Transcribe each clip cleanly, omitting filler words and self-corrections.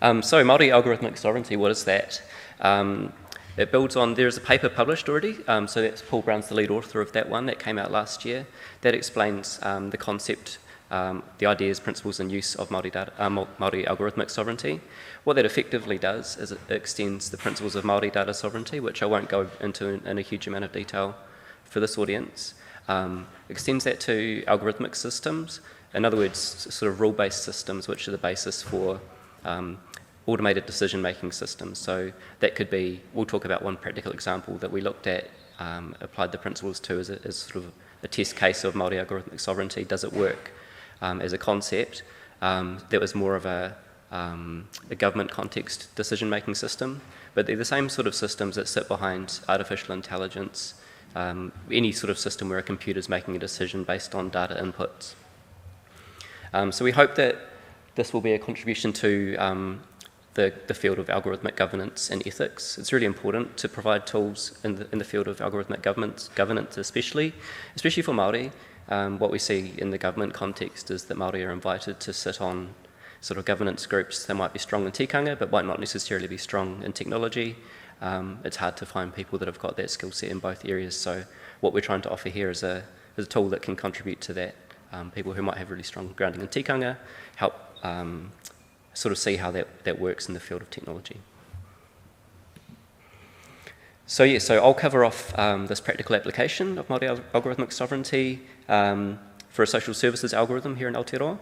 So Māori algorithmic sovereignty, what is that? It builds on, there is a paper published already, so that's Paul Brown's the lead author of that one that came out last year. That explains the concept, the ideas, principles and use of Māori algorithmic sovereignty. What that effectively does is it extends the principles of Māori data sovereignty, which I won't go into in a huge amount of detail for this audience. Extends that to algorithmic systems, in other words, sort of rule-based systems, which are the basis for automated decision-making systems. So that could be, we'll talk about one practical example that we looked at, applied the principles to as sort of a test case of Māori algorithmic sovereignty. Does it work as a concept? That was more of a government context decision-making system, but they're the same sort of systems that sit behind artificial intelligence, any sort of system where a computer's making a decision based on data inputs. So we hope that this will be a contribution to the field of algorithmic governance and ethics. It's really important to provide tools in the field of algorithmic governance especially for Māori. What we see in the government context is that Māori are invited to sit on sort of governance groups that might be strong in tikanga but might not necessarily be strong in technology. It's hard to find people that have got that skill set in both areas, so what we're trying to offer here is a tool that can contribute to that. People who might have really strong grounding in tikanga help sort of see how that works in the field of technology. So I'll cover off this practical application of Māori algorithmic sovereignty for a social services algorithm here in Aotearoa.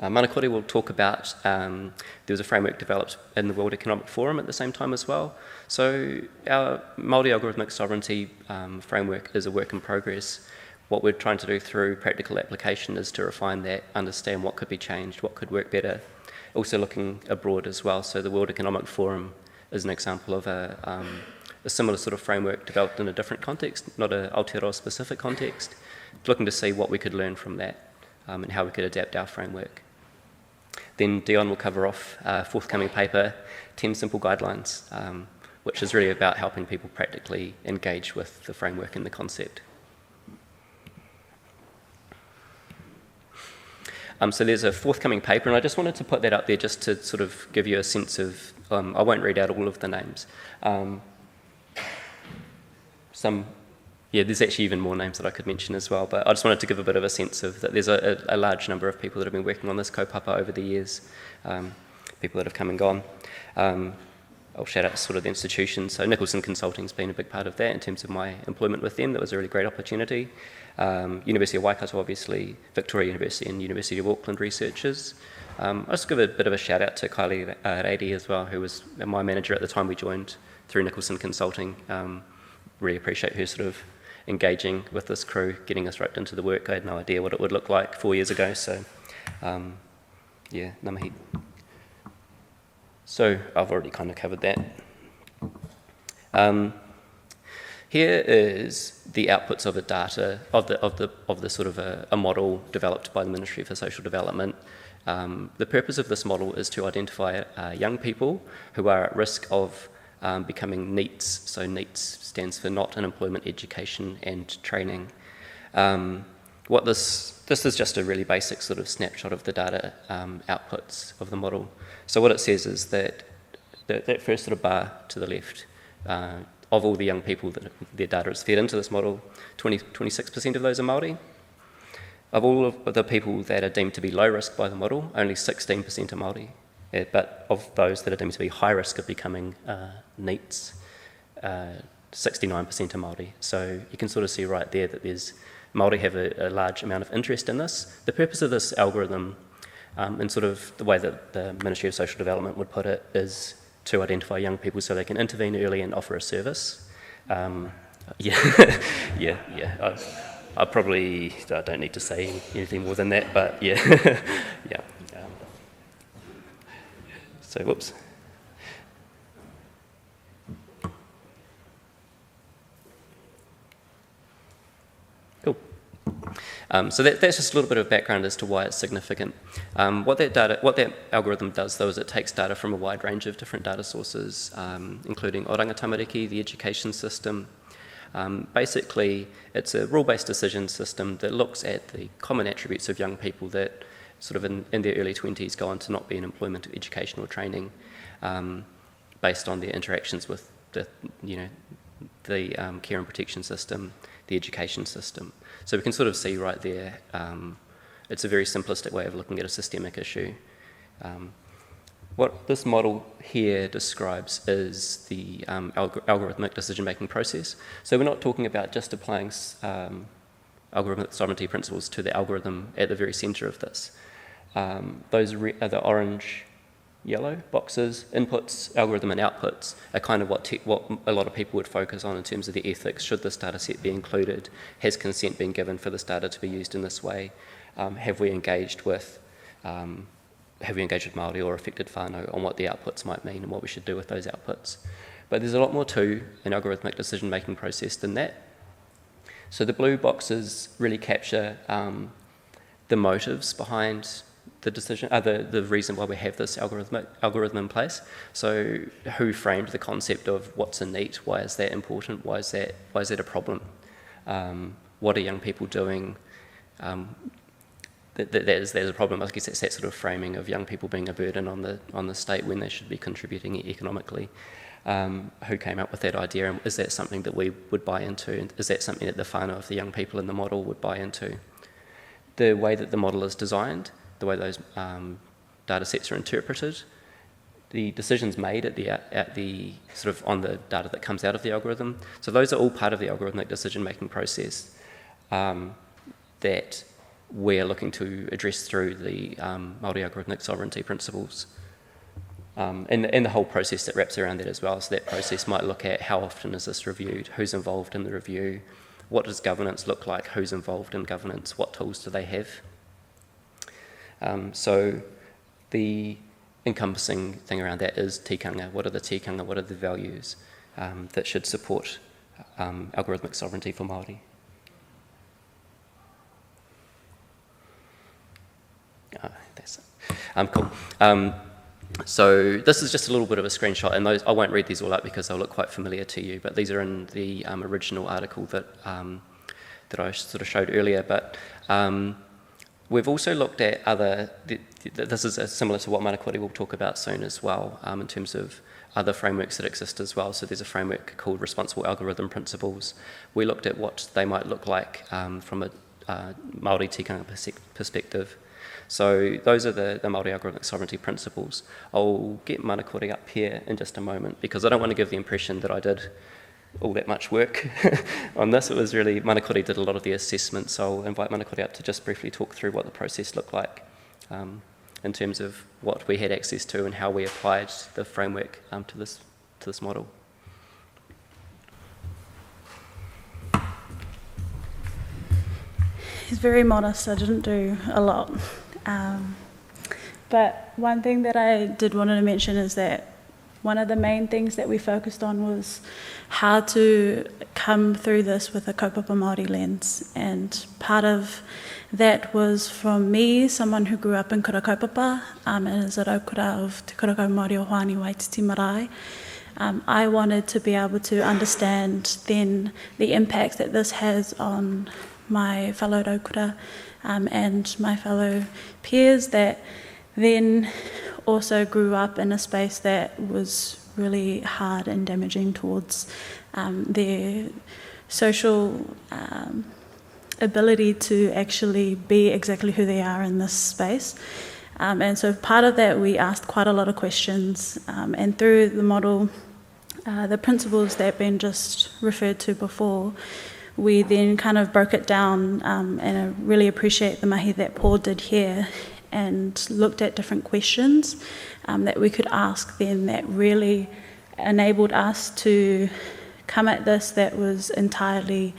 Manakore will talk about, there was a framework developed in the World Economic Forum at the same time as well. So our Māori algorithmic sovereignty framework is a work in progress. What we're trying to do through practical application is to refine that, understand what could be changed, what could work better. Also looking abroad as well. So the World Economic Forum is an example of a similar sort of framework developed in a different context, not a Aotearoa specific context, looking to see what we could learn from that and how we could adapt our framework. Then Dion will cover off a forthcoming paper, 10 Simple Guidelines, which is really about helping people practically engage with the framework and the concept. So there's a forthcoming paper, and I just wanted to put that up there just to sort of give you a sense of, I won't read out all of the names. There's actually even more names that I could mention as well, but I just wanted to give a bit of a sense of that there's a large number of people that have been working on this kaupapa over the years, people that have come and gone. I'll shout out to sort of the institutions. So Nicholson Consulting's been a big part of that in terms of my employment with them. That was a really great opportunity. University of Waikato, obviously, Victoria University and University of Auckland researchers. I'll just give a bit of a shout out to Kylie Reidi as well, who was my manager at the time we joined through Nicholson Consulting. Really appreciate her sort of engaging with this crew, getting us roped into the work. I had no idea what it would look like 4 years ago, so namahi. So I've already kind of covered that. Here is the outputs of the data of the sort of a model developed by the Ministry for Social Development. The purpose of this model is to identify young people who are at risk of becoming NEETs. So NEETs stands for Not in Employment, Education and Training. This is just a really basic sort of snapshot of the data outputs of the model. So what it says is that that first sort of bar to the left, of all the young people that their data is fed into this model, 26% of those are Māori. Of all of the people that are deemed to be low risk by the model, only 16% are Māori. But of those that are deemed to be high risk of becoming NEETs, 69% are Māori. So you can sort of see right there that Māori have a large amount of interest in this. The purpose of this algorithm, and sort of the way that the Ministry of Social Development would put it, is to identify young people so they can intervene early and offer a service. I probably don't need to say anything more than that, but yeah. Yeah. So, whoops. Cool. So that's just a little bit of background as to why it's significant. What that algorithm does, though, is it takes data from a wide range of different data sources, including Oranga Tamariki, the education system. Basically, it's a rule-based decision system that looks at the common attributes of young people that sort of in their early 20s go on to not be in employment or education or training based on their interactions with the care and protection system, the education system. So we can sort of see right there, it's a very simplistic way of looking at a systemic issue. What this model here describes is the algorithmic decision-making process. So we're not talking about just applying algorithmic sovereignty principles to the algorithm at the very centre of this. Those are the orange-yellow boxes, inputs, algorithm and outputs, are kind of what a lot of people would focus on in terms of the ethics. Should this data set be included? Has consent been given for this data to be used in this way? Have we engaged with Māori or affected whānau on what the outputs might mean and what we should do with those outputs? But there's a lot more to an algorithmic decision-making process than that. So the blue boxes really capture the motives behind the decision, the reason why we have this algorithm in place. So who framed the concept of what's a need? Why is that important? Why is that a problem? What are young people doing? There's a problem. I guess it's that sort of framing of young people being a burden on the state when they should be contributing economically. Who came up with that idea, and is that something that we would buy into? And is that something that the whānau of the young people in the model would buy into? The way that the model is designed, the way those data sets are interpreted, the decisions made at the sort of on the data that comes out of the algorithm. So those are all part of the algorithmic decision-making process that we're looking to address through the Māori algorithmic sovereignty principles. And the whole process that wraps around that as well. So that process might look at how often is this reviewed, who's involved in the review, what does governance look like, who's involved in governance, what tools do they have. So the encompassing thing around that is tikanga. What are the tikanga, what are the values that should support algorithmic sovereignty for Māori? That's it. Cool. So this is just a little bit of a screenshot, and those I won't read these all up because they'll look quite familiar to you, but these are in the original article that I sort of showed earlier. But we've also looked at this is similar to what Manakore will talk about soon as well, in terms of other frameworks that exist as well. So there's a framework called Responsible Algorithm Principles. We looked at what they might look like from a Māori tikanga perspective. So those are the Māori algorithmic sovereignty principles. I'll get Manakore up here in just a moment because I don't want to give the impression that I did all that much work on this. It was really, Manakore did a lot of the assessment, so I'll invite Manakore up to just briefly talk through what the process looked like in terms of what we had access to and how we applied the framework to this model. He's very modest, I didn't do a lot. But one thing that I did want to mention is that one of the main things that we focused on was how to come through this with a kaupapa Māori lens. And part of that was from me, someone who grew up in kura kaupapa, and is a raukura of Te Karakau Māori o Hāni Waititi Marae. I wanted to be able to understand then the impact that this has on my fellow raukura and my fellow peers that then also grew up in a space that was really hard and damaging towards their social ability to actually be exactly who they are in this space. And so part of that, we asked quite a lot of questions, and through the model, the principles that have been just referred to before, we then kind of broke it down, and I really appreciate the mahi that Paul did here, and looked at different questions that we could ask then that really enabled us to come at this that was entirely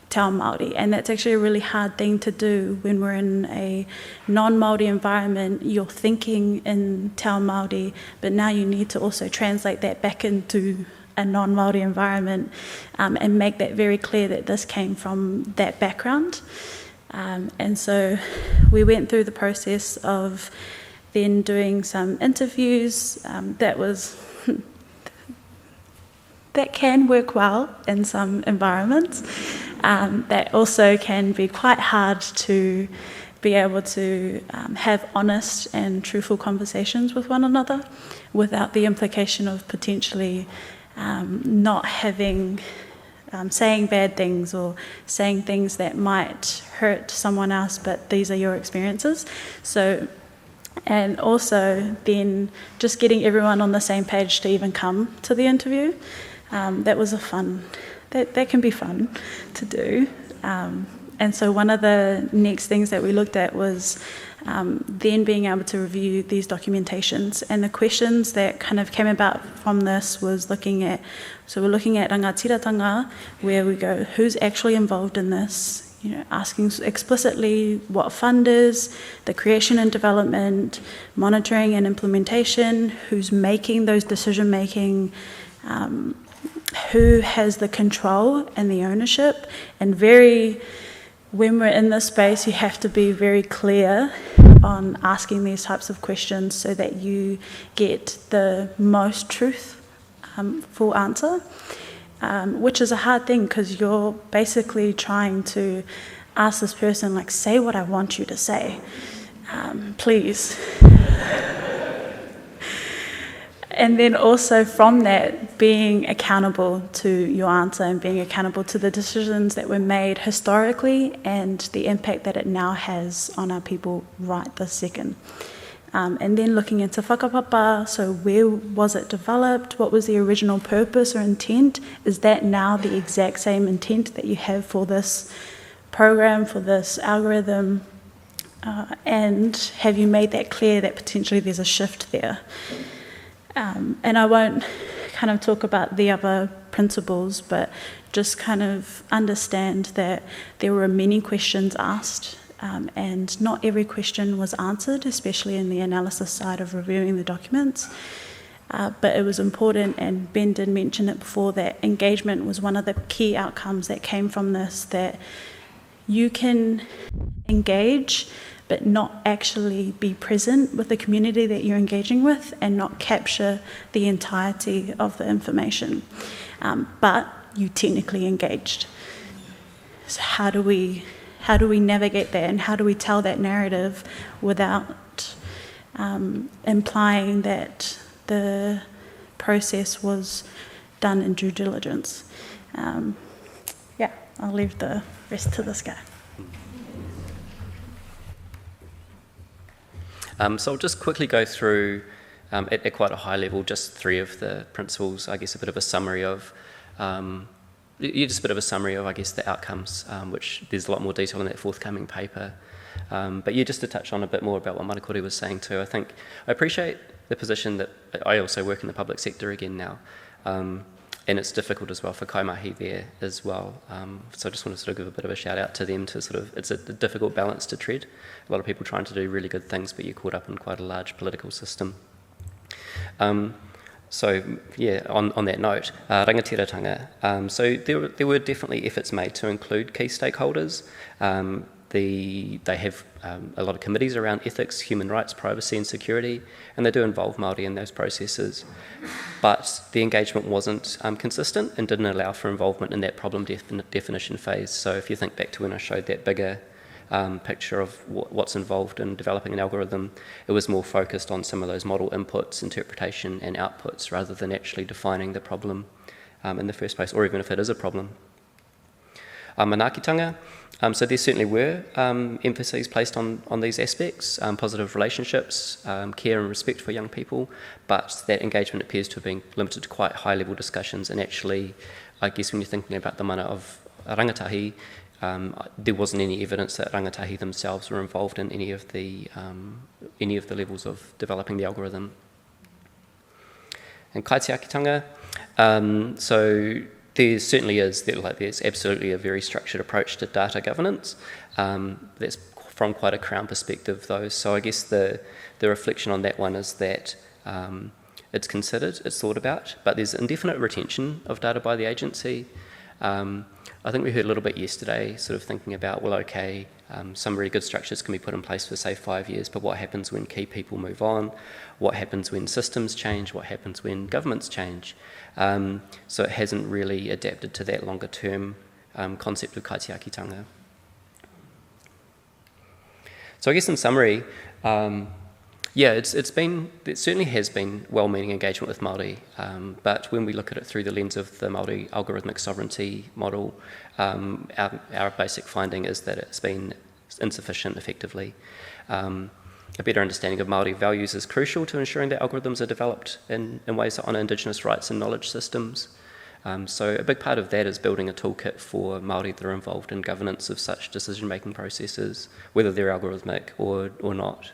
Te Ao Māori. And that's actually a really hard thing to do when we're in a non-Māori environment. You're thinking in Te Ao Māori, but now you need to also translate that back into a non-Māori environment and make that very clear that this came from that background. And so we went through the process of then doing some interviews that can work well in some environments, that also can be quite hard to be able to have honest and truthful conversations with one another without the implication of potentially not having, saying bad things or saying things that might hurt someone else, but these are your experiences. So, and also then just getting everyone on the same page to even come to the interview. That was that can be fun to do. And so one of the next things that we looked at was then being able to review these documentations. And the questions that kind of came about from this was we're looking at rangatiratanga, where we go, who's actually involved in this? You know, asking explicitly what fund is, the creation and development, monitoring and implementation, who's making those decision-making, who has the control and the ownership, and when we're in this space, you have to be very clear on asking these types of questions so that you get the most truthful answer, which is a hard thing because you're basically trying to ask this person, like, say what I want you to say, please. And then also from that, being accountable to your answer and being accountable to the decisions that were made historically and the impact that it now has on our people right this second. And then looking into whakapapa, so where was it developed? What was the original purpose or intent? Is that now the exact same intent that you have for this program, for this algorithm? And have you made that clear that potentially there's a shift there? And I won't kind of talk about the other principles, but just kind of understand that there were many questions asked, and not every question was answered, especially in the analysis side of reviewing the documents. But it was important, and Ben did mention it before, that engagement was one of the key outcomes that came from this, that you can engage but not actually be present with the community that you're engaging with and not capture the entirety of the information. But you technically engaged. So how do we navigate that, and how do we tell that narrative without implying that the process was done in due diligence? I'll leave the rest to this guy. So I'll just quickly go through, at quite a high level, just three of the principles, I guess a bit of a summary of, I guess, the outcomes, which there's a lot more detail in that forthcoming paper. But just to touch on a bit more about what Manakore was saying too, I appreciate the position that I also work in the public sector again now, and it's difficult as well for kaimahi there as well. So I just want to sort of give a bit of a shout out to them to it's a difficult balance to tread. A lot of people trying to do really good things, but you're caught up in quite a large political system. On that note, rangatiratanga. So there were definitely efforts made to include key stakeholders. They have a lot of committees around ethics, human rights, privacy and security, and they do involve Māori in those processes. But the engagement wasn't consistent and didn't allow for involvement in that problem definition phase. So if you think back to when I showed that bigger picture of what's involved in developing an algorithm, it was more focused on some of those model inputs, interpretation and outputs rather than actually defining the problem in the first place, or even if it is a problem. Manaakitanga, so there certainly were emphases placed on these aspects, positive relationships, care and respect for young people, but that engagement appears to have been limited to quite high-level discussions, and actually, I guess when you're thinking about the mana of rangatahi, there wasn't any evidence that rangatahi themselves were involved in any of the levels of developing the algorithm. And kaitiakitanga, so there certainly is, there's absolutely a very structured approach to data governance. That's from quite a Crown perspective though, so I guess the reflection on that one is that it's considered, it's thought about, but there's indefinite retention of data by the agency. I think we heard a little bit yesterday, sort of thinking about, well, okay, some really good structures can be put in place for, say, 5 years, but what happens when key people move on? What happens when systems change? What happens when governments change? So it hasn't really adapted to that longer-term concept of kaitiakitanga. So I guess in summary, it certainly has been well-meaning engagement with Māori, but when we look at it through the lens of the Māori algorithmic sovereignty model, our basic finding is that it's been insufficient effectively. A better understanding of Māori values is crucial to ensuring that algorithms are developed in ways that honour Indigenous rights and knowledge systems. So a big part of that is building a toolkit for Māori that are involved in governance of such decision-making processes, whether they're algorithmic or not.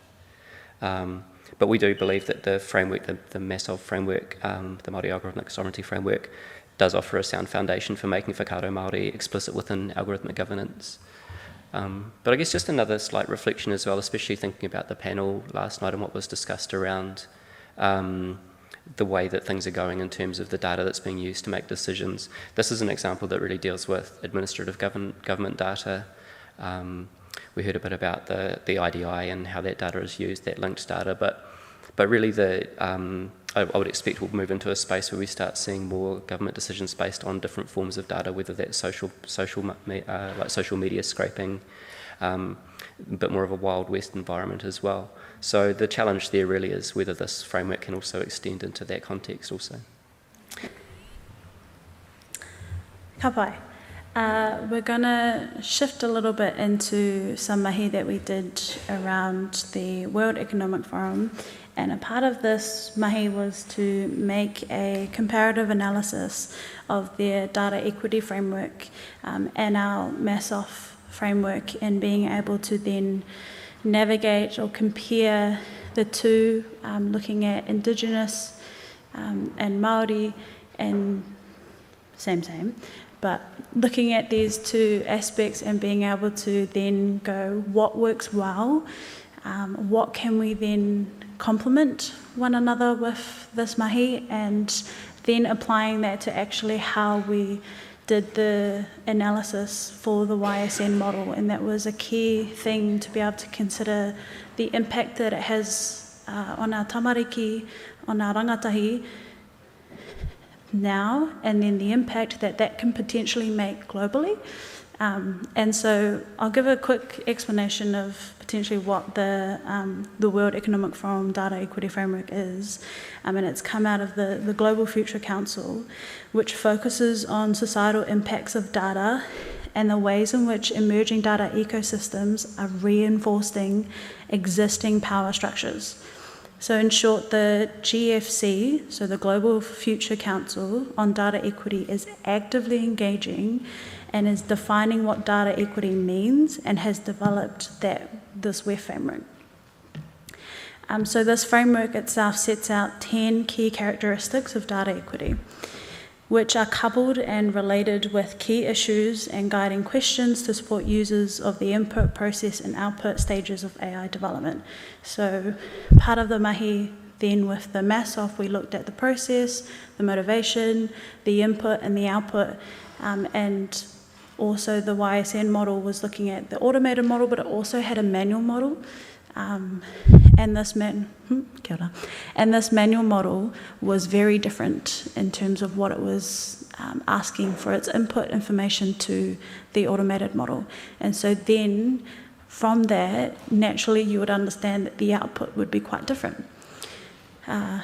But we do believe that the framework, the MASOV framework, the Māori Algorithmic Sovereignty Framework, does offer a sound foundation for making whakaaro Māori explicit within algorithmic governance. But I guess just another slight reflection as well, especially thinking about the panel last night and what was discussed around the way that things are going in terms of the data that's being used to make decisions. This is an example that really deals with administrative government data. We heard a bit about the IDI and how that data is used, that linked data, but really I would expect we'll move into a space where we start seeing more government decisions based on different forms of data, whether that's like social media scraping, a bit more of a Wild West environment as well. So the challenge there really is whether this framework can also extend into that context also. Ka pai. We're going to shift a little bit into some mahi that we did around the World Economic Forum, and a part of this mahi was to make a comparative analysis of their data equity framework and our MASOF framework, and being able to then navigate or compare the two, looking at Indigenous and Māori, and same, but looking at these two aspects and being able to then go, what works well, what can we then complement one another with this mahi, and then applying that to actually how we did the analysis for the YSN model. And that was a key thing to be able to consider the impact that it has on our tamariki, on our rangatahi now, and then the impact that that can potentially make globally. And so I'll give a quick explanation of potentially what the World Economic Forum Data Equity Framework is. And it's come out of the Global Future Council, which focuses on societal impacts of data and the ways in which emerging data ecosystems are reinforcing existing power structures. So in short, the GFC, so the Global Future Council on Data Equity, is actively engaging and is defining what data equity means, and has developed this WEF framework. So this framework itself sets out 10 key characteristics of data equity, which are coupled and related with key issues and guiding questions to support users of the input, process and output stages of AI development. So part of the mahi then with the MASOF, we looked at the process, the motivation, the input and the output, and also the YSN model was looking at the automated model, but it also had a manual model. And this manual model was very different in terms of what it was asking for its input information to the automated model. And so then from that, naturally you would understand that the output would be quite different. I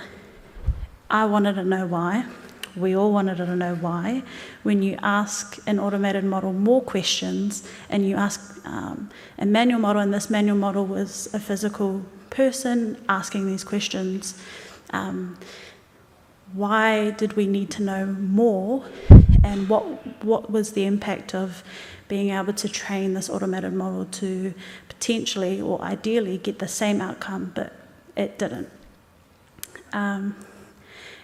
wanted to know why. We all wanted to know why. When you ask an automated model more questions, and you ask a manual model, and this manual model was a physical person asking these questions, why did we need to know more, and what was the impact of being able to train this automated model to potentially or ideally get the same outcome, but it didn't.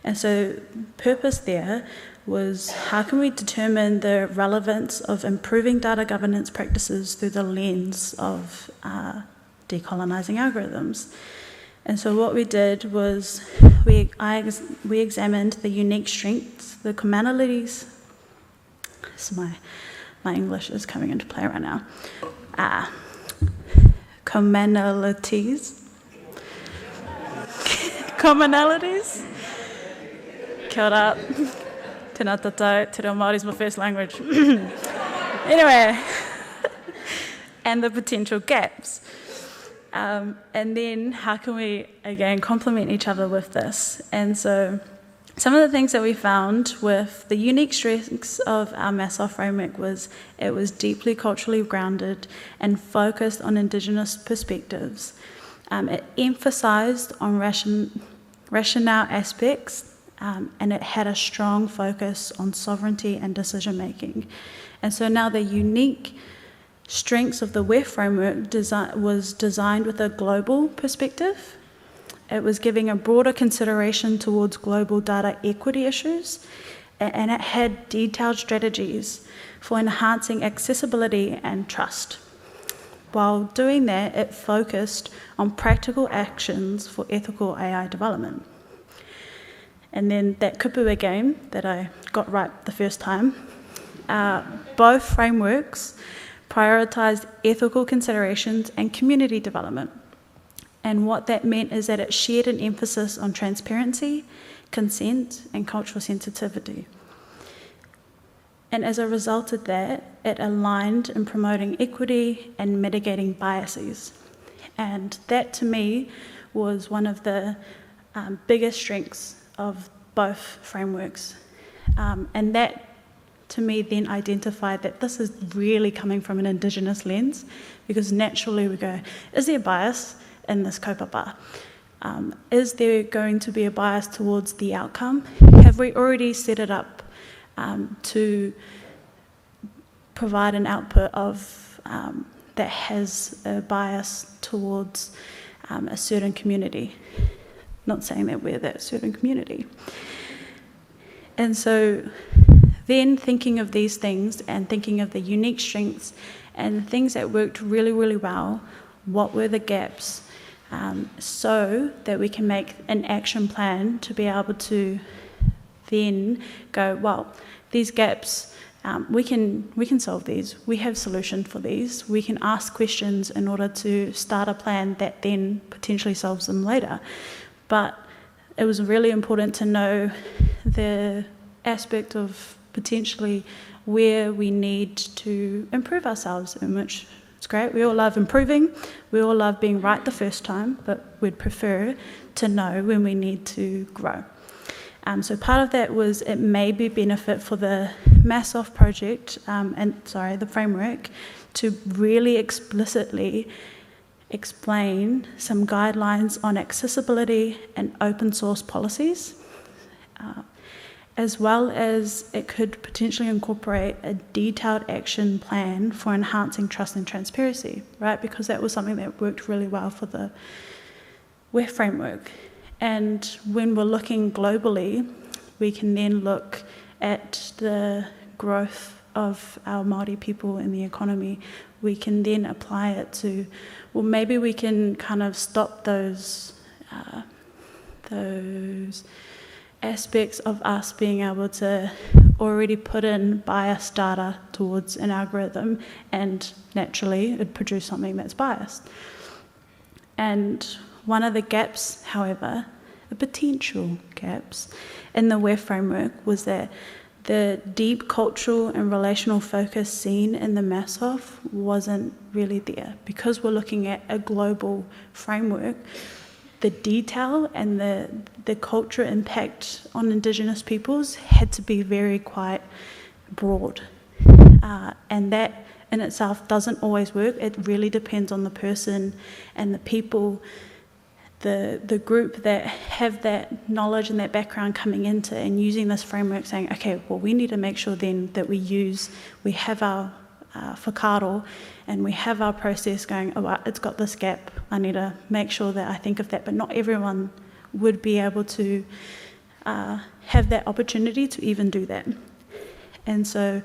And so purpose there was, how can we determine the relevance of improving data governance practices through the lens of decolonising algorithms? And so what we did was we examined the unique strengths, the commonalities. So my English is coming into play right now. Commonalities. Commonalities. Kia ora. Tēnā tātou, te reo Māori is my first language. Anyway, and the potential gaps. And then how can we, again, complement each other with this? And so some of the things that we found with the unique strengths of our MASOF framework was it was deeply culturally grounded and focused on Indigenous perspectives. It emphasised on rationale aspects, and it had a strong focus on sovereignty and decision-making. And so now the unique strengths of the WEF framework was designed with a global perspective. It was giving a broader consideration towards global data equity issues, and it had detailed strategies for enhancing accessibility and trust. While doing that, it focused on practical actions for ethical AI development. And then that kupua game that I got right the first time, both frameworks prioritised ethical considerations and community development. And what that meant is that it shared an emphasis on transparency, consent, and cultural sensitivity. And as a result of that, it aligned in promoting equity and mitigating biases. And that, to me, was one of the biggest strengths of both frameworks. And that, to me, then identified that this is really coming from an Indigenous lens, because naturally we go, is there bias in this kaupapa? Is there going to be a bias towards the outcome? Have we already set it up to provide an output of that has a bias towards a certain community? Not saying that we're that certain community. And so then thinking of these things and thinking of the unique strengths and things that worked really, really well, what were the gaps, so that we can make an action plan to be able to then go, well, these gaps, we can solve these. We have solution for these. We can ask questions in order to start a plan that then potentially solves them later. But it was really important to know the aspect of potentially where we need to improve ourselves, in which it's great. We all love improving. We all love being right the first time, but we'd prefer to know when we need to grow. So part of that was it may be benefit for the MASOF project, the framework, to really explicitly explain some guidelines on accessibility and open source policies, as well as it could potentially incorporate a detailed action plan for enhancing trust and transparency, right? Because that was something that worked really well for the WEF framework. And when we're looking globally, we can then look at the growth of our Māori people in the economy. We can then apply it to, well, maybe we can kind of stop those aspects of us being able to already put in biased data towards an algorithm, and naturally it'd produce something that's biased. And one of the gaps, however, the potential gaps in the WEF framework, was that the deep cultural and relational focus seen in the MASOF wasn't really there. Because we're looking at a global framework, the detail and the cultural impact on Indigenous peoples had to be very quite broad. And that in itself doesn't always work. It really depends on the person and the people, the group that have that knowledge and that background coming into and using this framework, saying, okay, well, we need to make sure then that we have our whakaaro and we have our process going, oh, it's got this gap, I need to make sure that I think of that. But not everyone would be able to have that opportunity to even do that. And so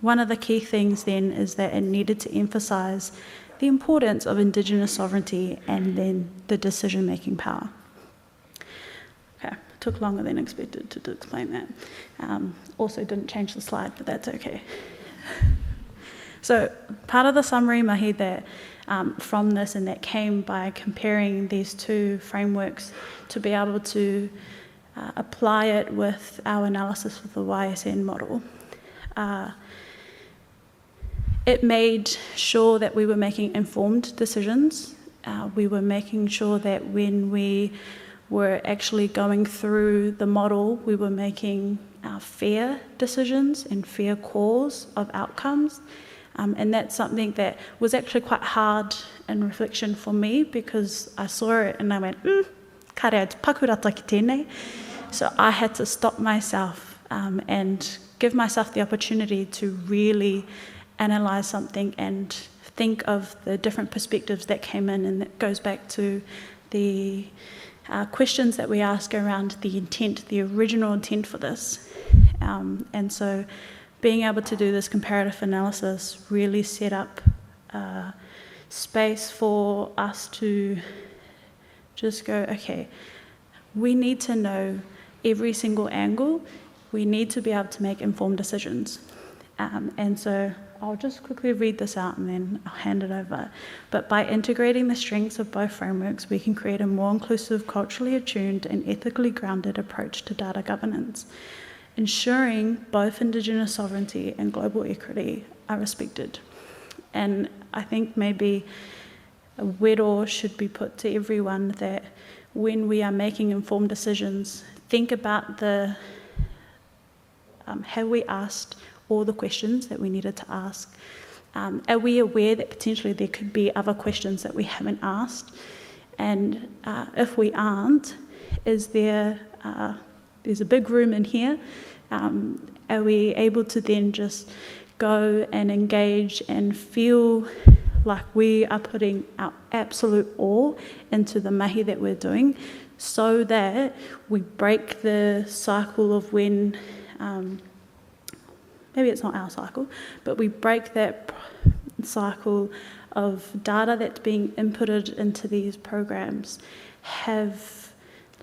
one of the key things then is that it needed to emphasise the importance of Indigenous sovereignty and then the decision-making power. Okay, it took longer than expected to explain that. Also didn't change the slide, but that's okay. So part of the summary, Mahi, that from this, and that came by comparing these two frameworks to be able to apply it with our analysis of the YSN model. It made sure that we were making informed decisions we were making sure that when we were actually going through the model, we were making fair decisions and fair calls of outcomes. And that's something that was actually quite hard in reflection for me, because I saw it and I went, kare te pakurata ki tēnei. So I had to stop myself and give myself the opportunity to really analyse something and think of the different perspectives that came in, and that goes back to the questions that we ask around the intent, the original intent for this. And so being able to do this comparative analysis really set up space for us to just go, okay, we need to know every single angle. We need to be able to make informed decisions. And so I'll just quickly read this out and then I'll hand it over. But by integrating the strengths of both frameworks, we can create a more inclusive, culturally attuned and ethically grounded approach to data governance, ensuring both Indigenous sovereignty and global equity are respected. And I think maybe a wero should be put to everyone that when we are making informed decisions, think about have we asked all the questions that we needed to ask? Are we aware that potentially there could be other questions that we haven't asked? And if we aren't, is there, there's a big room in here, are we able to then just go and engage and feel like we are putting our absolute all into the mahi that we're doing, so that we break the cycle of when, maybe it's not our cycle, but we break that cycle of data that's being inputted into these programs have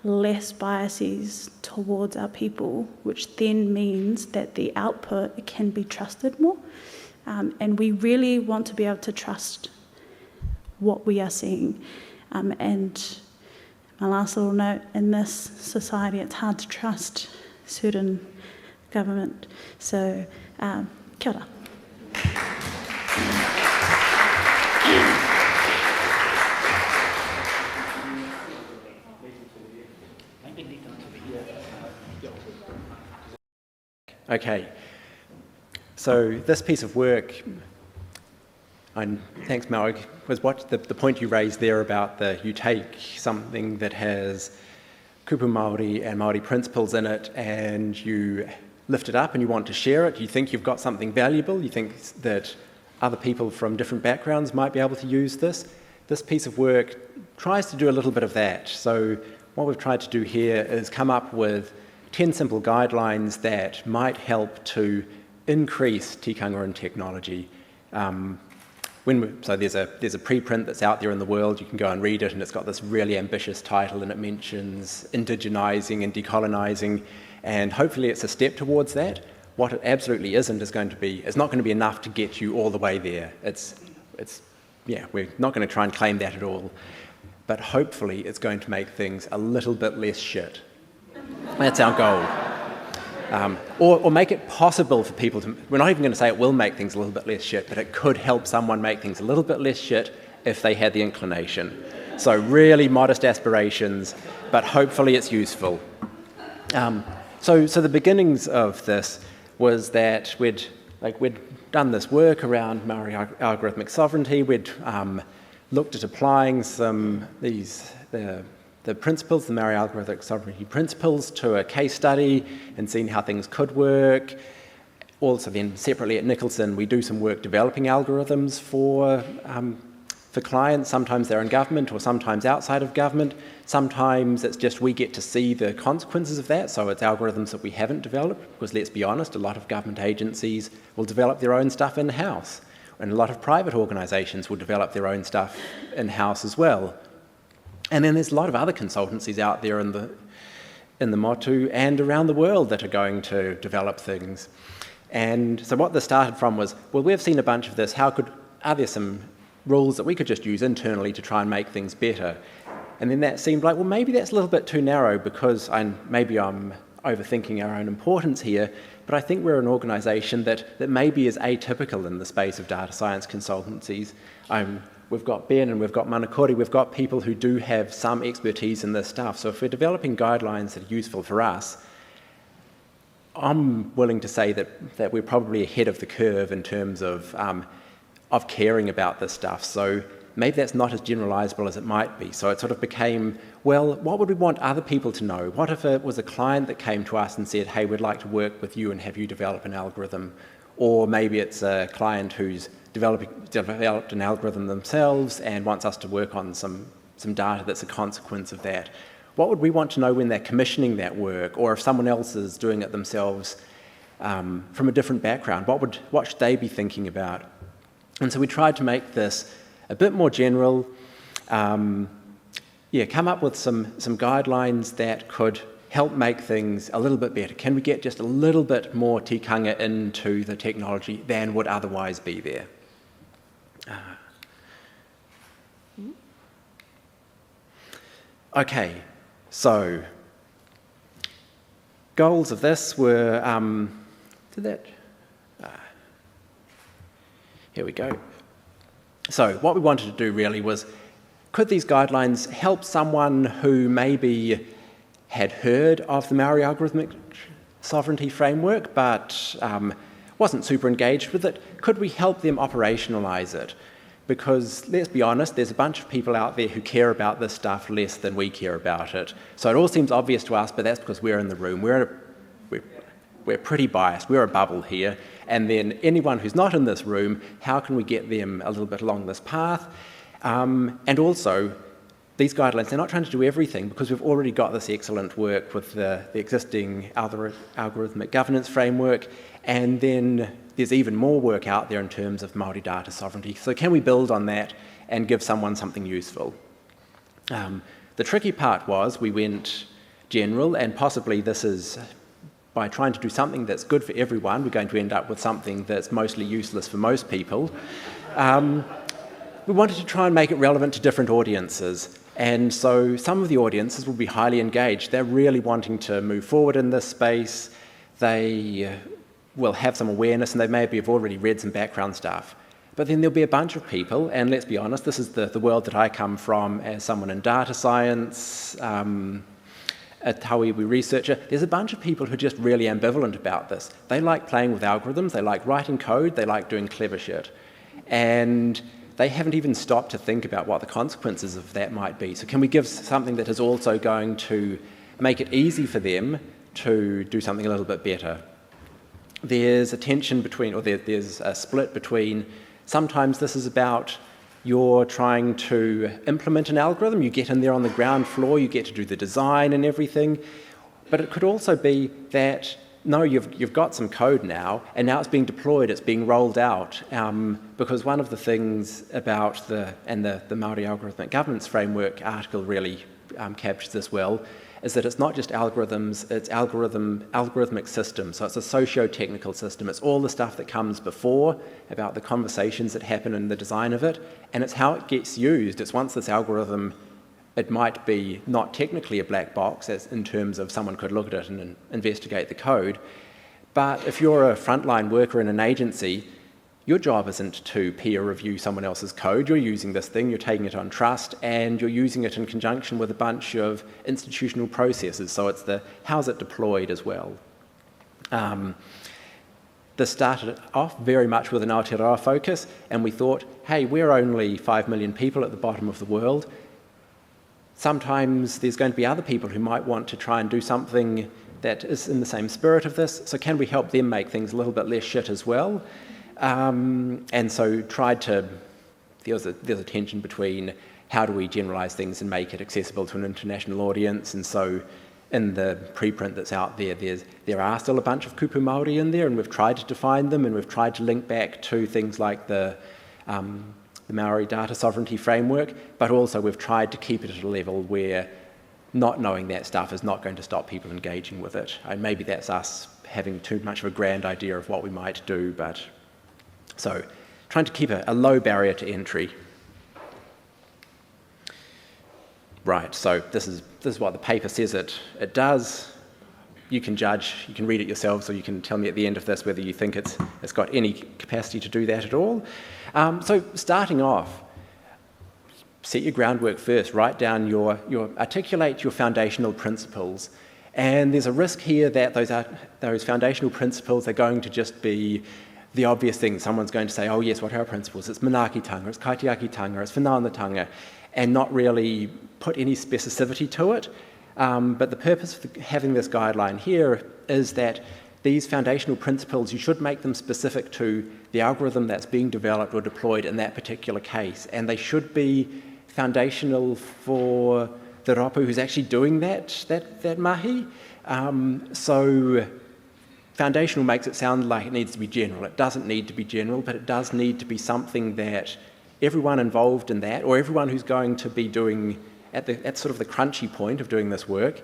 less biases towards our people, which then means that the output can be trusted more. And we really want to be able to trust what we are seeing. And my last little note, in this society, it's hard to trust certain government. So, kia ora. Okay, so this piece of work, and thanks Maori, was what the point you raised there about you take something that has kupu Māori and Māori principles in it and you lift it up and you want to share it. You think you've got something valuable, you think that other people from different backgrounds might be able to use this. This piece of work tries to do a little bit of that. So what we've tried to do here is come up with 10 simple guidelines that might help to increase tikanga and technology. So there's a preprint that's out there in the world, you can go and read it, and it's got this really ambitious title and it mentions indigenizing and decolonising, and hopefully it's a step towards that. What it absolutely isn't is not going to be enough to get you all the way there. We're not going to try and claim that at all, but hopefully it's going to make things a little bit less shit. That's our goal. Or make it possible for people to... We're not even going to say it will make things a little bit less shit, but it could help someone make things a little bit less shit if they had the inclination. So really modest aspirations, but hopefully it's useful. So the beginnings of this was that we'd done this work around Maori algorithmic sovereignty. We'd looked at applying the principles, the Maori algorithmic sovereignty principles, to a case study and seen how things could work. Also then separately at Nicholson, we do some work developing algorithms for clients. Sometimes they're in government or sometimes outside of government. Sometimes it's just we get to see the consequences of that, so it's algorithms that we haven't developed, because let's be honest, a lot of government agencies will develop their own stuff in-house, and a lot of private organisations will develop their own stuff in-house as well. And then there's a lot of other consultancies out there in the motu and around the world that are going to develop things. And so what this started from was, well, we've seen a bunch of this. Are there some rules that we could just use internally to try and make things better? And then that seemed like, well, maybe that's a little bit too narrow, because maybe I'm overthinking our own importance here, but I think we're an organisation that maybe is atypical in the space of data science consultancies. we've got Ben and we've got Manakore, we've got people who do have some expertise in this stuff. So if we're developing guidelines that are useful for us, I'm willing to say that we're probably ahead of the curve in terms of caring about this stuff. So maybe that's not as generalisable as it might be. So it sort of became, well, what would we want other people to know? What if it was a client that came to us and said, hey, we'd like to work with you and have you develop an algorithm? Or maybe it's a client who's developed an algorithm themselves and wants us to work on some data that's a consequence of that. What would we want to know when they're commissioning that work? Or if someone else is doing it themselves from a different background, what should they be thinking about? And so we tried to make this a bit more general, come up with some guidelines that could help make things a little bit better. Can we get just a little bit more tikanga into the technology than would otherwise be there? Okay, so goals of this were, here we go. So what we wanted to do really was, could these guidelines help someone who maybe had heard of the Māori Algorithmic Sovereignty Framework but wasn't super engaged with it? Could we help them operationalise it? Because let's be honest, there's a bunch of people out there who care about this stuff less than we care about it. So it all seems obvious to us, but that's because we're in the room. We're pretty biased. We're a bubble here. And then anyone who's not in this room, how can we get them a little bit along this path? And also, these guidelines, they're not trying to do everything because we've already got this excellent work with the existing algorithmic governance framework, and then there's even more work out there in terms of Māori data sovereignty. So can we build on that and give someone something useful? The tricky part was we went general, and possibly this is, by trying to do something that's good for everyone, we're going to end up with something that's mostly useless for most people. We wanted to try and make it relevant to different audiences. And so some of the audiences will be highly engaged. They're really wanting to move forward in this space. They will have some awareness, and they maybe have already read some background stuff. But then there'll be a bunch of people, and let's be honest, this is the world that I come from as someone in data science, a Tawiwi researcher. There's a bunch of people who are just really ambivalent about this. They like playing with algorithms, they like writing code, they like doing clever shit. And they haven't even stopped to think about what the consequences of that might be. So can we give something that is also going to make it easy for them to do something a little bit better? There's a tension between, or there's a split between, sometimes this is about you're trying to implement an algorithm, you get in there on the ground floor, you get to do the design and everything, but it could also be that, no, you've got some code now, and now it's being deployed, it's being rolled out, because one of the things about the Māori Algorithmic Governance Framework article really captures this well, is that it's not just algorithms, it's algorithmic systems. So it's a socio-technical system. It's all the stuff that comes before, about the conversations that happen in the design of it, and it's how it gets used. It's once this algorithm, it might be not technically a black box, as in terms of someone could look at it and investigate the code, but if you're a frontline worker in an agency, your job isn't to peer review someone else's code. You're using this thing, you're taking it on trust, and you're using it in conjunction with a bunch of institutional processes. So it's how's it deployed as well. This started off very much with an Aotearoa focus, and we thought, hey, we're only 5 million people at the bottom of the world. Sometimes there's going to be other people who might want to try and do something that is in the same spirit of this, so can we help them make things a little bit less shit as well? And so there's a tension between how do we generalise things and make it accessible to an international audience, and so in the preprint that's out there, there are still a bunch of kupu Māori in there, and we've tried to define them, and we've tried to link back to things like the Māori Data Sovereignty Framework, but also we've tried to keep it at a level where not knowing that stuff is not going to stop people engaging with it. And maybe that's us having too much of a grand idea of what we might do, but so trying to keep a low barrier to entry. Right, so this is what the paper says it does. You can judge, you can read it yourselves, or you can tell me at the end of this whether you think it's got any capacity to do that at all. So starting off, set your groundwork first, write down articulate your foundational principles. And there's a risk here that those foundational principles are going to just be the obvious thing. Someone's going to say, oh yes, what are our principles? It's manaakitanga, it's kaitiakitanga, it's whanaungatanga, and not really put any specificity to it. But the purpose of having this guideline here is that these foundational principles, you should make them specific to the algorithm that's being developed or deployed in that particular case. And they should be foundational for the rōpū who's actually doing that mahi. So foundational makes it sound like it needs to be general. It doesn't need to be general, but it does need to be something that everyone involved in that, or everyone who's going to be doing at sort of the crunchy point of doing this work,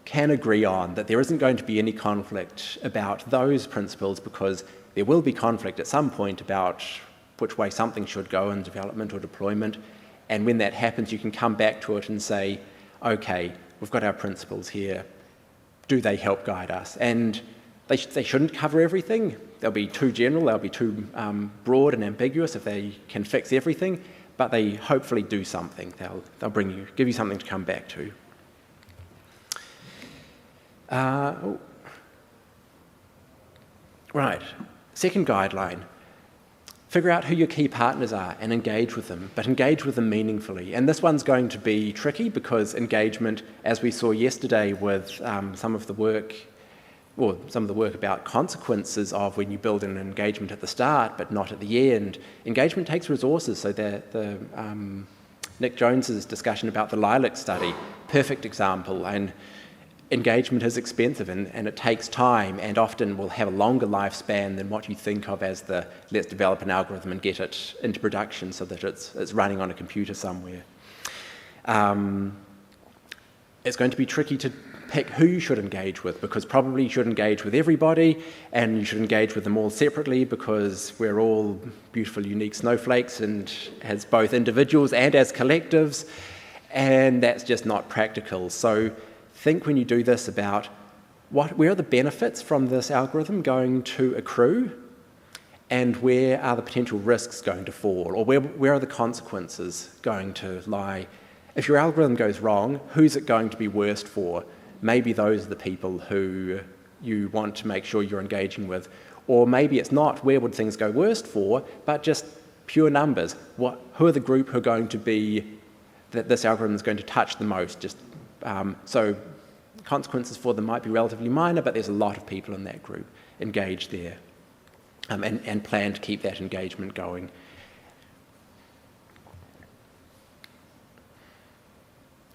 can agree on, that there isn't going to be any conflict about those principles, because there will be conflict at some point about which way something should go in development or deployment. And when that happens, you can come back to it and say, okay, we've got our principles here. Do they help guide us? And they shouldn't cover everything. They'll be too general, they'll be too broad and ambiguous if they can fix everything, but they hopefully do something. They'll give you something to come back to. Right, second guideline. Figure out who your key partners are and engage with them, but engage with them meaningfully. And this one's going to be tricky because engagement, as we saw yesterday with some of the work about consequences of when you build an engagement at the start but not at the end, engagement takes resources. So the Nick Jones's discussion about the Lilac study, perfect example. And engagement is expensive and it takes time and often will have a longer lifespan than what you think of as the let's develop an algorithm and get it into production so that it's running on a computer somewhere. It's going to be tricky to pick who you should engage with, because probably you should engage with everybody and you should engage with them all separately, because we're all beautiful, unique snowflakes and as both individuals and as collectives, and that's just not practical. So think when you do this about where are the benefits from this algorithm going to accrue, and where are the potential risks going to fall, or where are the consequences going to lie. If your algorithm goes wrong, who's it going to be worst for? Maybe those are the people who you want to make sure you're engaging with. Or maybe it's not where would things go worst for, but just pure numbers. Who are the group who are going to be, that this algorithm is going to touch the most? So consequences for them might be relatively minor, but there's a lot of people in that group engaged there, and plan to keep that engagement going.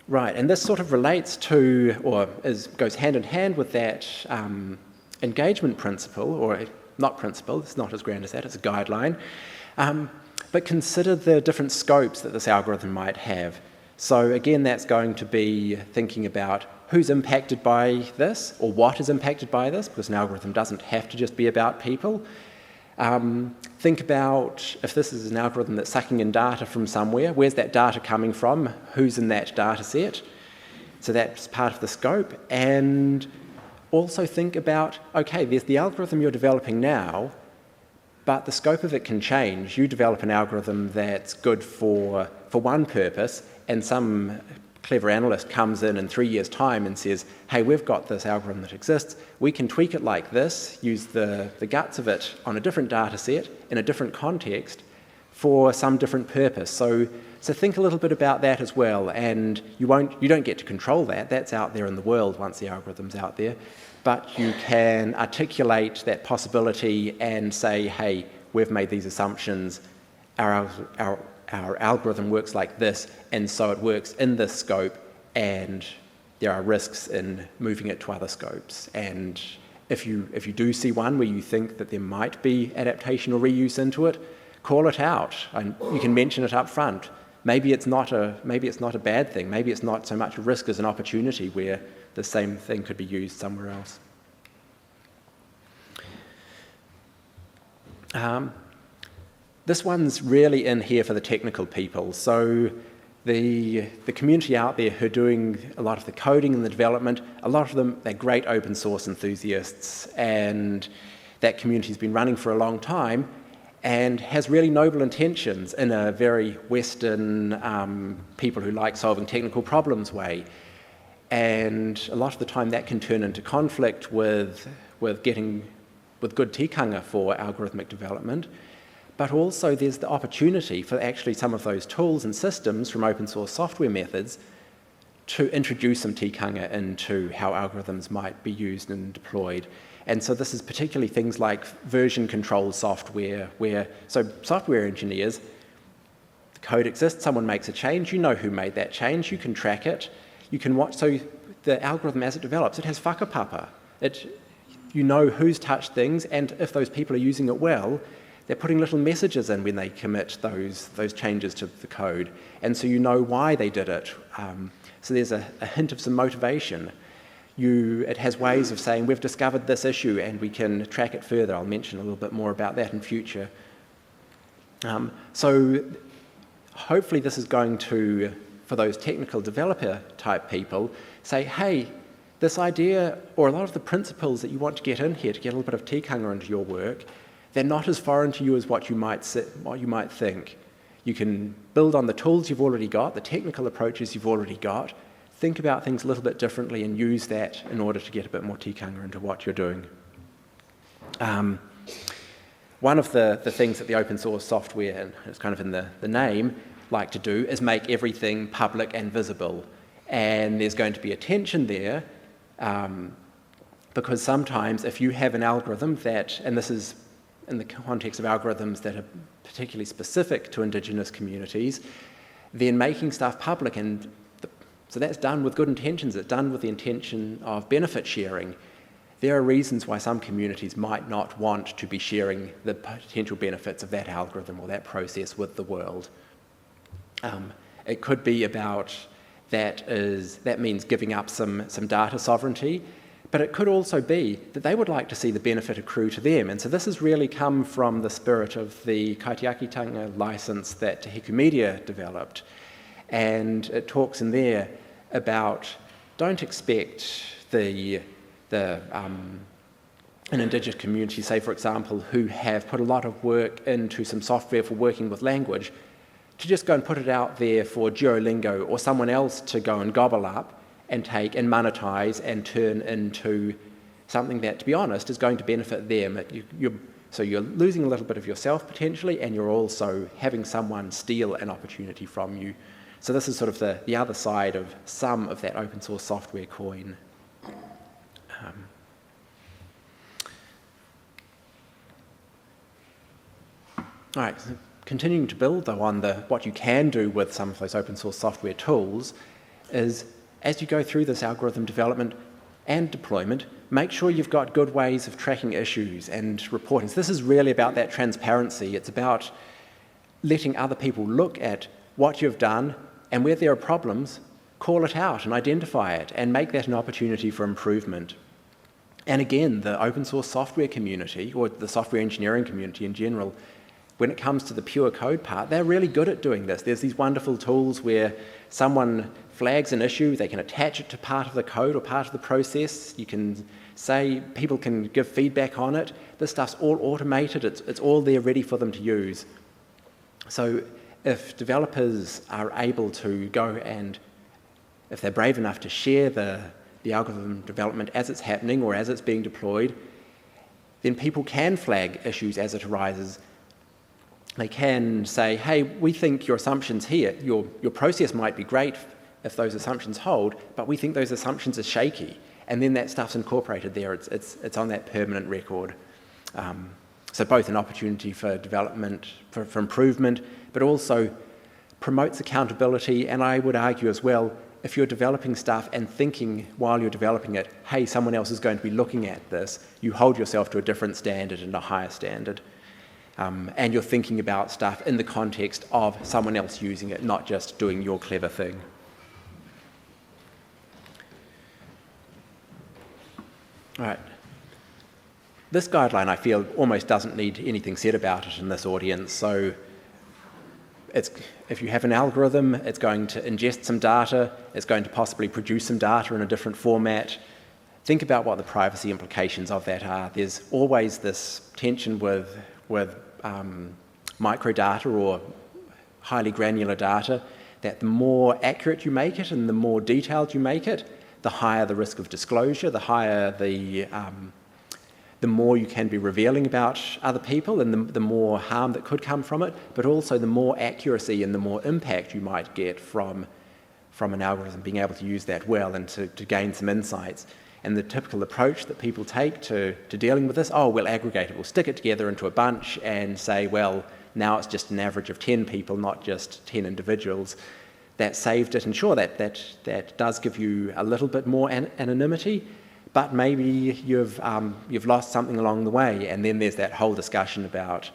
Right, and this sort of relates to, or goes hand in hand with that engagement principle, or not principle, it's not as grand as that, it's a guideline, but consider the different scopes that this algorithm might have. So again, that's going to be thinking about who's impacted by this, or what is impacted by this, because an algorithm doesn't have to just be about people. Think about if this is an algorithm that's sucking in data from somewhere, where's that data coming from? Who's in that data set? So that's part of the scope. And also think about, okay, there's the algorithm you're developing now, but the scope of it can change. You develop an algorithm that's good for one purpose, and some clever analyst comes in 3 years' time and says, hey, we've got this algorithm that exists, we can tweak it like this, use the guts of it on a different data set in a different context for some different purpose. So think a little bit about that as well, and you don't get to control that. That's out there in the world once the algorithm's out there, but you can articulate that possibility and say, hey, we've made these assumptions, our algorithm works like this, and so it works in this scope, and there are risks in moving it to other scopes. And if you do see one where you think that there might be adaptation or reuse into it, call it out, and you can mention it up front. Maybe it's not a bad thing. Maybe it's not so much a risk as an opportunity where the same thing could be used somewhere else. This one's really in here for the technical people. So the community out there who are doing a lot of the coding and the development, a lot of them, they're great open source enthusiasts, and that community's been running for a long time, and has really noble intentions in a very Western, people who like solving technical problems way. And a lot of the time that can turn into conflict with good tikanga for algorithmic development. But also there's the opportunity for actually some of those tools and systems from open source software methods to introduce some tikanga into how algorithms might be used and deployed. And so this is particularly things like version control software, so software engineers, the code exists, someone makes a change, you know who made that change, you can track it, you can watch, so the algorithm as it develops, it has whakapapa. You know who's touched things, and if those people are using it well, they're putting little messages in when they commit those changes to the code. And so you know why they did it. So there's a hint of some motivation. It has ways of saying, we've discovered this issue and we can track it further. I'll mention a little bit more about that in future. So hopefully this is going to, for those technical developer type people, say, hey, this idea or a lot of the principles that you want to get in here to get a little bit of tikanga into your work, they're not as foreign to you as what you might think. You can build on the tools you've already got, the technical approaches you've already got, think about things a little bit differently and use that in order to get a bit more tikanga into what you're doing. One of the things that the open source software, and it's kind of in the name, like to do is make everything public and visible. And there's going to be a tension there because sometimes if you have an algorithm that, and this is in the context of algorithms that are particularly specific to Indigenous communities, then making stuff public, and so that's done with good intentions, it's done with the intention of benefit sharing. There are reasons why some communities might not want to be sharing the potential benefits of that algorithm or that process with the world. It could be about that means giving up some data sovereignty, but it could also be that they would like to see the benefit accrue to them. And so this has really come from the spirit of the kaitiakitanga license that Te Hiku Media developed. And it talks in there about don't expect an Indigenous community, say for example, who have put a lot of work into some software for working with language, to just go and put it out there for Duolingo or someone else to go and gobble up and take and monetize and turn into something that, to be honest, is going to benefit them. So you're losing a little bit of yourself potentially, and you're also having someone steal an opportunity from you. So this is sort of the other side of some of that open source software coin. All right, so continuing to build though on what you can do with some of those open source software tools is, as you go through this algorithm development and deployment, make sure you've got good ways of tracking issues and reporting. So this is really about that transparency. It's about letting other people look at what you've done, and where there are problems, call it out and identify it and make that an opportunity for improvement. And again, the open source software community, or the software engineering community in general, when it comes to the pure code part, they're really good at doing this. There's these wonderful tools where someone flags an issue, they can attach it to part of the code or part of the process. You can say, people can give feedback on it. This stuff's all automated, it's all there ready for them to use. So if developers are able to go and, if they're brave enough to share the algorithm development as it's happening or as it's being deployed, then people can flag issues as it arises. They can say, hey, we think your assumptions here, your process might be great if those assumptions hold, but we think those assumptions are shaky. And then that stuff's incorporated there. It's on that permanent record. So both an opportunity for development, for improvement, but also promotes accountability. And I would argue as well, if you're developing stuff and thinking while you're developing it, hey, someone else is going to be looking at this, you hold yourself to a different standard and a higher standard. And you're thinking about stuff in the context of someone else using it, not just doing your clever thing. All right. This guideline, I feel, almost doesn't need anything said about it in this audience. So if you have an algorithm, it's going to ingest some data, it's going to possibly produce some data in a different format. Think about what the privacy implications of that are. There's always this tension with microdata or highly granular data, that the more accurate you make it and the more detailed you make it, the higher the risk of disclosure, the higher the more you can be revealing about other people and the more harm that could come from it, but also the more accuracy and the more impact you might get from an algorithm being able to use that well and to gain some insights. And the typical approach that people take to dealing with this, we'll aggregate it, we'll stick it together into a bunch and say, well, now it's just an average of 10 people, not just 10 individuals. That saved it, and sure, that does give you a little bit more anonymity, but maybe you've lost something along the way. And then there's that whole discussion about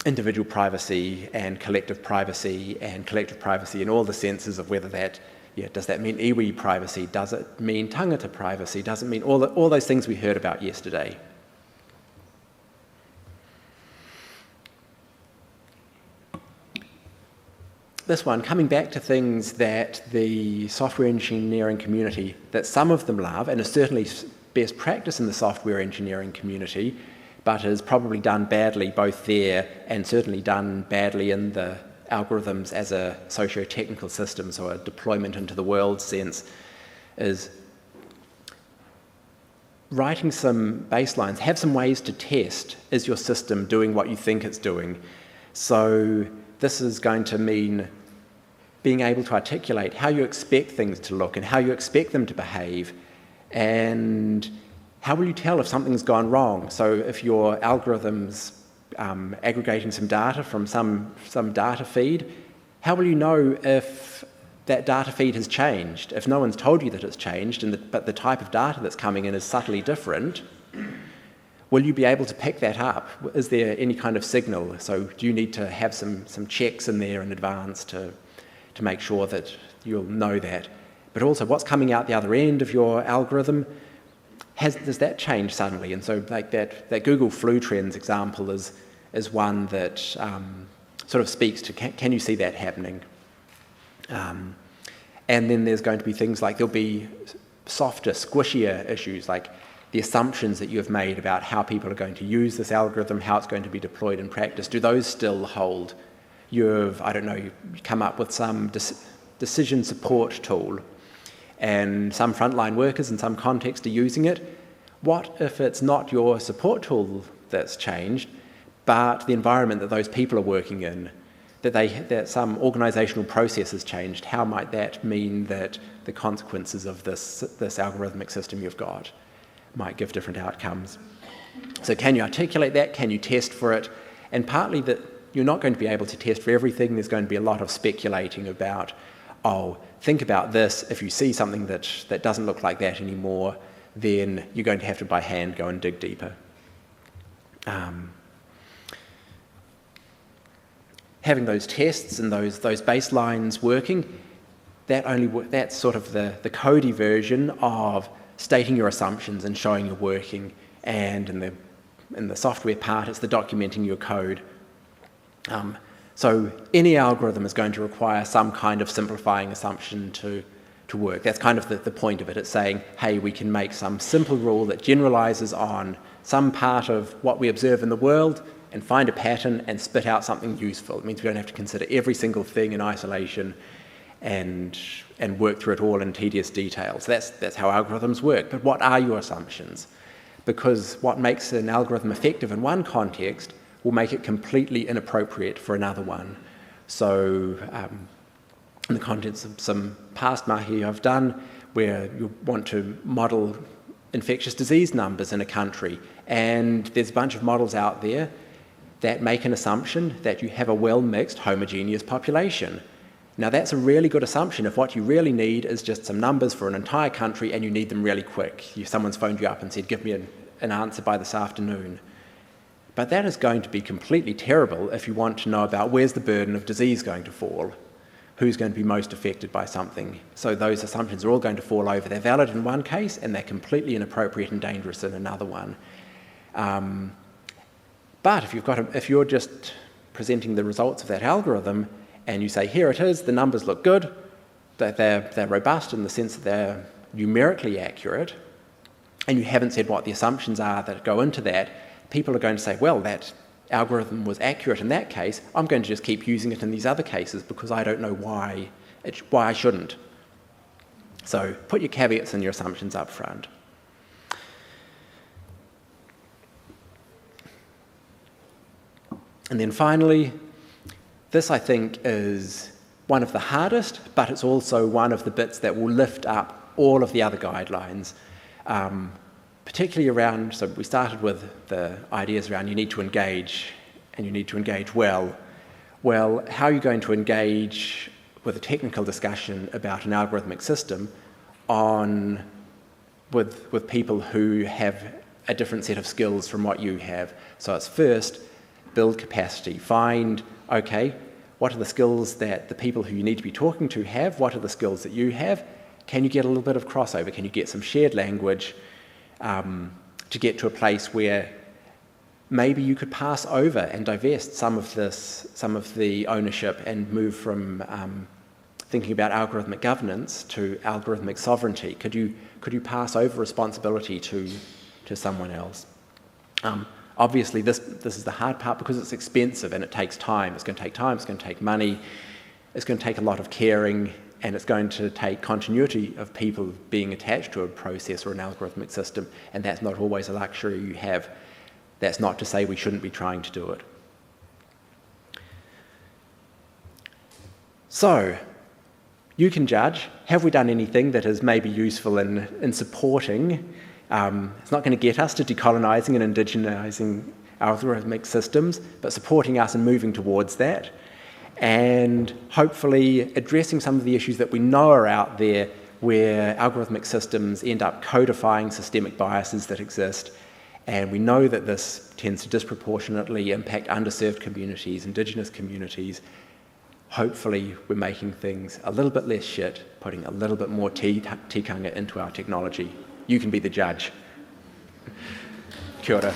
individual privacy and collective privacy in all the senses of whether that, does that mean iwi privacy? Does it mean tangata privacy? Does it mean all those things we heard about yesterday? This one, coming back to things that the software engineering community, that some of them love, and is certainly best practice in the software engineering community, but is probably done badly both there and certainly done badly in the algorithms as a socio-technical system, so a deployment into the world sense, is writing some baselines, have some ways to test, is your system doing what you think it's doing? So this is going to mean being able to articulate how you expect things to look and how you expect them to behave, and how will you tell if something's gone wrong? So if your algorithm's aggregating some data from some data feed, how will you know if that data feed has changed? If no one's told you that it's changed, but the type of data that's coming in is subtly different, will you be able to pick that up? Is there any kind of signal? So do you need to have some checks in there in advance to make sure that you'll know that? But also, what's coming out the other end of your algorithm? Does that change suddenly? And so like that Google flu trends example is one that sort of speaks to, can you see that happening? And then there's going to be things like, there'll be softer, squishier issues, like the assumptions that you have made about how people are going to use this algorithm, how it's going to be deployed in practice. Do those still hold? You come up with some decision support tool, and some frontline workers in some context are using it. What if it's not your support tool that's changed, but the environment that those people are working in, that some organisational process has changed? How might that mean that the consequences of this algorithmic system you've got might give different outcomes? So can you articulate that? Can you test for it? And partly that you're not going to be able to test for everything. There's going to be a lot of speculating about, think about this. If you see something that doesn't look like that anymore, then you're going to have to, by hand, go and dig deeper. Having those tests and those baselines working, that's sort of the codey version of stating your assumptions and showing you're working, and in the software part, it's the documenting your code. So any algorithm is going to require some kind of simplifying assumption to work. That's kind of the point of it. It's saying, hey, we can make some simple rule that generalizes on some part of what we observe in the world and find a pattern and spit out something useful. It means we don't have to consider every single thing in isolation and work through it all in tedious detail. So that's how algorithms work. But what are your assumptions? Because what makes an algorithm effective in one context will make it completely inappropriate for another one. So in the context of some past mahi I've done, where you want to model infectious disease numbers in a country, and there's a bunch of models out there that make an assumption that you have a well-mixed, homogeneous population. Now that's a really good assumption if what you really need is just some numbers for an entire country and you need them really quick. Someone's phoned you up and said, give me an answer by this afternoon. But that is going to be completely terrible if you want to know about where's the burden of disease going to fall, who's going to be most affected by something. So those assumptions are all going to fall over. They're valid in one case and they're completely inappropriate and dangerous in another one. But if you're just presenting the results of that algorithm and you say, here it is, the numbers look good, that they're robust in the sense that they're numerically accurate, and you haven't said what the assumptions are that go into that, people are going to say, well, that algorithm was accurate in that case, I'm going to just keep using it in these other cases because I don't know why I shouldn't. So put your caveats and your assumptions up front. And then finally, this I think is one of the hardest, but it's also one of the bits that will lift up all of the other guidelines, particularly around, so we started with the ideas around you need to engage, and you need to engage well. Well, how are you going to engage with a technical discussion about an algorithmic system with people who have a different set of skills from what you have? So it's first, build capacity. Find, okay, what are the skills that the people who you need to be talking to have? What are the skills that you have? Can you get a little bit of crossover? Can you get some shared language to get to a place where maybe you could pass over and divest some of the ownership and move from thinking about algorithmic governance to algorithmic sovereignty? Could you pass over responsibility to someone else? Obviously, this is the hard part because it's expensive and it takes time. It's going to take time, it's going to take money, it's going to take a lot of caring, and it's going to take continuity of people being attached to a process or an algorithmic system, and that's not always a luxury you have. That's not to say we shouldn't be trying to do it. So, you can judge, have we done anything that is maybe useful in supporting? It's not going to get us to decolonising and indigenising algorithmic systems, but supporting us and moving towards that, and hopefully addressing some of the issues that we know are out there where algorithmic systems end up codifying systemic biases that exist, and we know that this tends to disproportionately impact underserved communities, Indigenous communities. Hopefully we're making things a little bit less shit, putting a little bit more tikanga into our technology. You can be the judge. Kia ora.